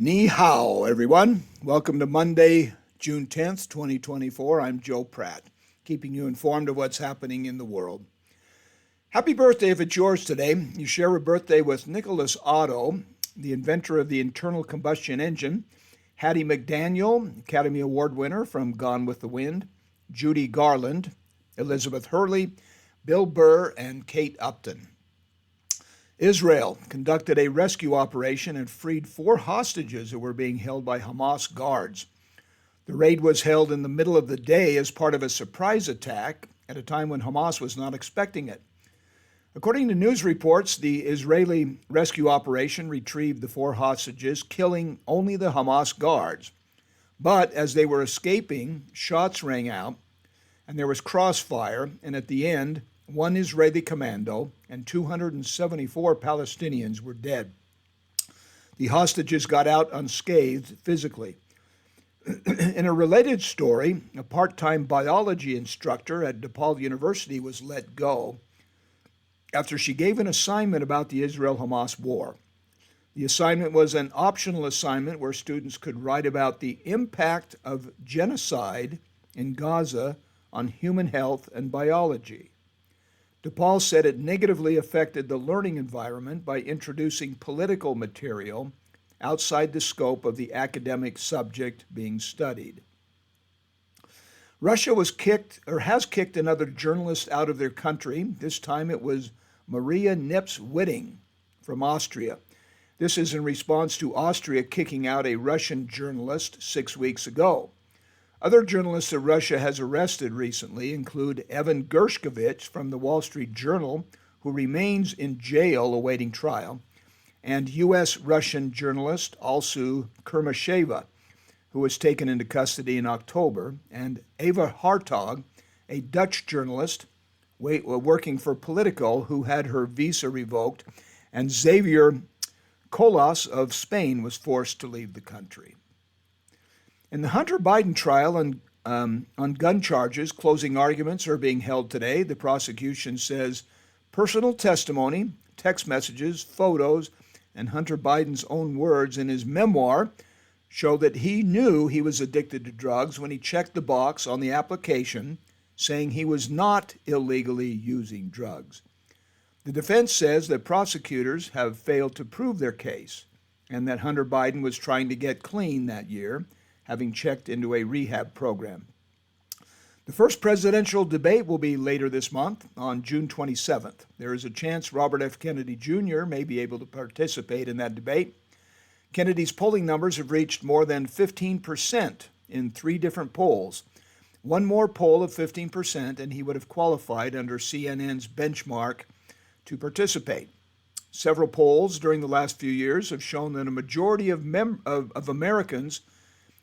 Ni hao, everyone. Welcome to Monday, June 10th, 2024. I'm Joe Pratt, keeping you informed of what's happening in the world. Happy birthday if it's yours today. You share a birthday with Nicholas Otto, the inventor of the internal combustion engine, Hattie McDaniel, Academy Award winner from Gone with the Wind, Judy Garland, Elizabeth Hurley, Bill Burr, and Kate Upton. Israel conducted a rescue operation and freed 4 hostages that were being held by Hamas guards. The raid was held in the middle of the day as part of a surprise attack at a time when Hamas was not expecting it. According to news reports, the Israeli rescue operation retrieved the 4 hostages, killing only the Hamas guards. But as they were escaping, shots rang out, and there was crossfire, and at the end, 1 Israeli commando and 274 Palestinians were dead. The hostages got out unscathed physically. In a related story, a part-time biology instructor at DePaul University was let go after she gave an assignment about the Israel-Hamas war. The assignment was an optional assignment where students could write about the impact of genocide in Gaza on human health and biology. DePaul said it negatively affected the learning environment by introducing political material outside the scope of the academic subject being studied. Russia has kicked another journalist out of their country. This time it was Maria Nips-Witting from Austria. This is in response to Austria kicking out a Russian journalist 6 weeks ago. Other journalists that Russia has arrested recently include Evan Gershkovich from the Wall Street Journal, who remains in jail awaiting trial, and U.S.-Russian journalist Alsu Kurmasheva, who was taken into custody in October, and Eva Hartog, a Dutch journalist working for Politico, who had her visa revoked, and Xavier Colas of Spain was forced to leave the country. In the Hunter Biden trial on gun charges, closing arguments are being held today. The prosecution says personal testimony, text messages, photos, and Hunter Biden's own words in his memoir show that he knew he was addicted to drugs when he checked the box on the application saying he was not illegally using drugs. The defense says that prosecutors have failed to prove their case and that Hunter Biden was trying to get clean that year, having checked into a rehab program. The first presidential debate will be later this month on June 27th. There is a chance Robert F. Kennedy Jr. may be able to participate in that debate. Kennedy's polling numbers have reached more than 15% in 3 different polls. One more poll of 15% and he would have qualified under CNN's benchmark to participate. Several polls during the last few years have shown that a majority of Americans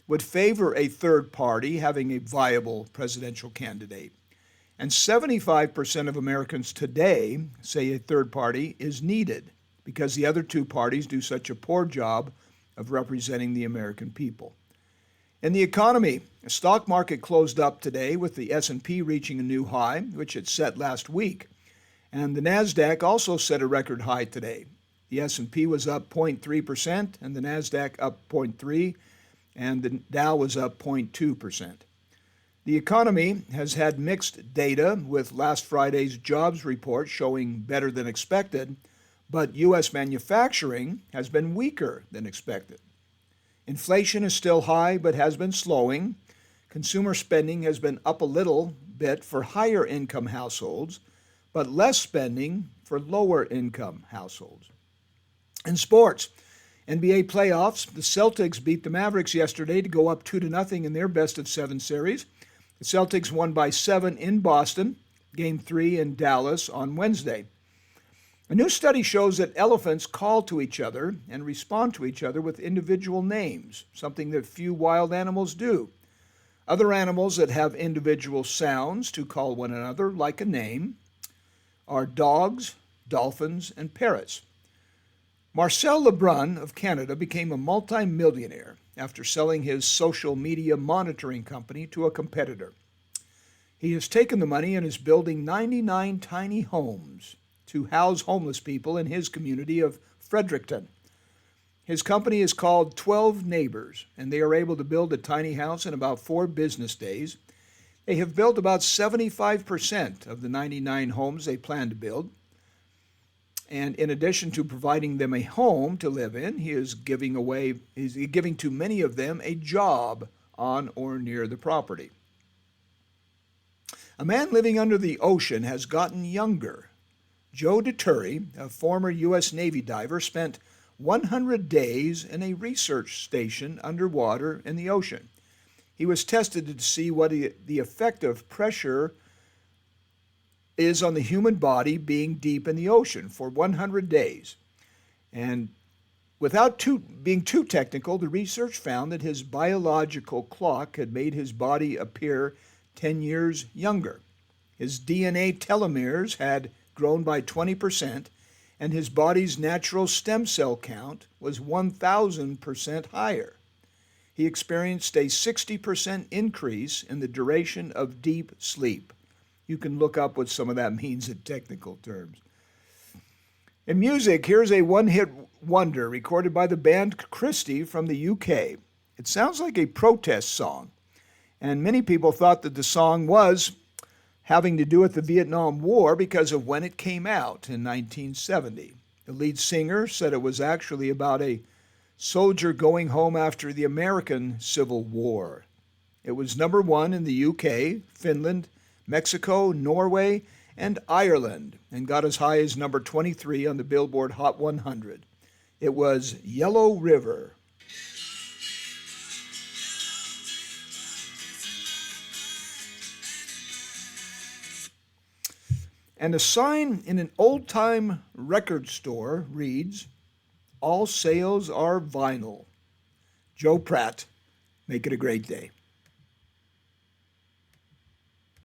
would favor a third party having a viable presidential candidate. And 75% of Americans today say a third party is needed because the other 2 parties do such a poor job of representing the American people. In the economy, the stock market closed up today with the S&P reaching a new high, which it set last week. And the NASDAQ also set a record high today. The S&P was up 0.3% and the NASDAQ up 0.3%. And the Dow was up 0.2%. The economy has had mixed data, with last Friday's jobs report showing better than expected, but U.S. manufacturing has been weaker than expected. Inflation is still high but has been slowing. Consumer spending has been up a little bit for higher income households, but less spending for lower income households. In sports, NBA playoffs, the Celtics beat the Mavericks yesterday to go up 2-0 in their best-of-7 series. The Celtics won by 7 in Boston, Game 3 in Dallas on Wednesday. A new study shows that elephants call to each other and respond to each other with individual names, something that few wild animals do. Other animals that have individual sounds to call one another, like a name, are dogs, dolphins, and parrots. Marcel Lebrun of Canada became a multi-millionaire after selling his social media monitoring company to a competitor. He has taken the money and is building 99 tiny homes to house homeless people in his community of Fredericton. His company is called 12 Neighbors, and they are able to build a tiny house in about 4 business days. They have built about 75% of the 99 homes they plan to build. And in addition to providing them a home to live in, he's giving to many of them a job on or near the property. A man living under the ocean has gotten younger. Joe DeTurry, a former U.S. Navy diver, spent 100 days in a research station underwater in the ocean. He was tested to see what the effect of pressure is on the human body being deep in the ocean for 100 days. And without being too technical, the research found that his biological clock had made his body appear 10 years younger. His DNA telomeres had grown by 20%, and his body's natural stem cell count was 1,000% higher. He experienced a 60% increase in the duration of deep sleep. You can look up what some of that means in technical terms. In music, here's a one-hit wonder recorded by the band Christie from the UK. It sounds like a protest song, and many people thought that the song was having to do with the Vietnam War because of when it came out in 1970. The lead singer said it was actually about a soldier going home after the American Civil War. It was number 1 in the UK, Finland, Mexico, Norway, and Ireland, and got as high as number 23 on the Billboard Hot 100. It was Yellow River. And a sign in an old-time record store reads, "All sales are vinyl." Joe Pratt, make it a great day.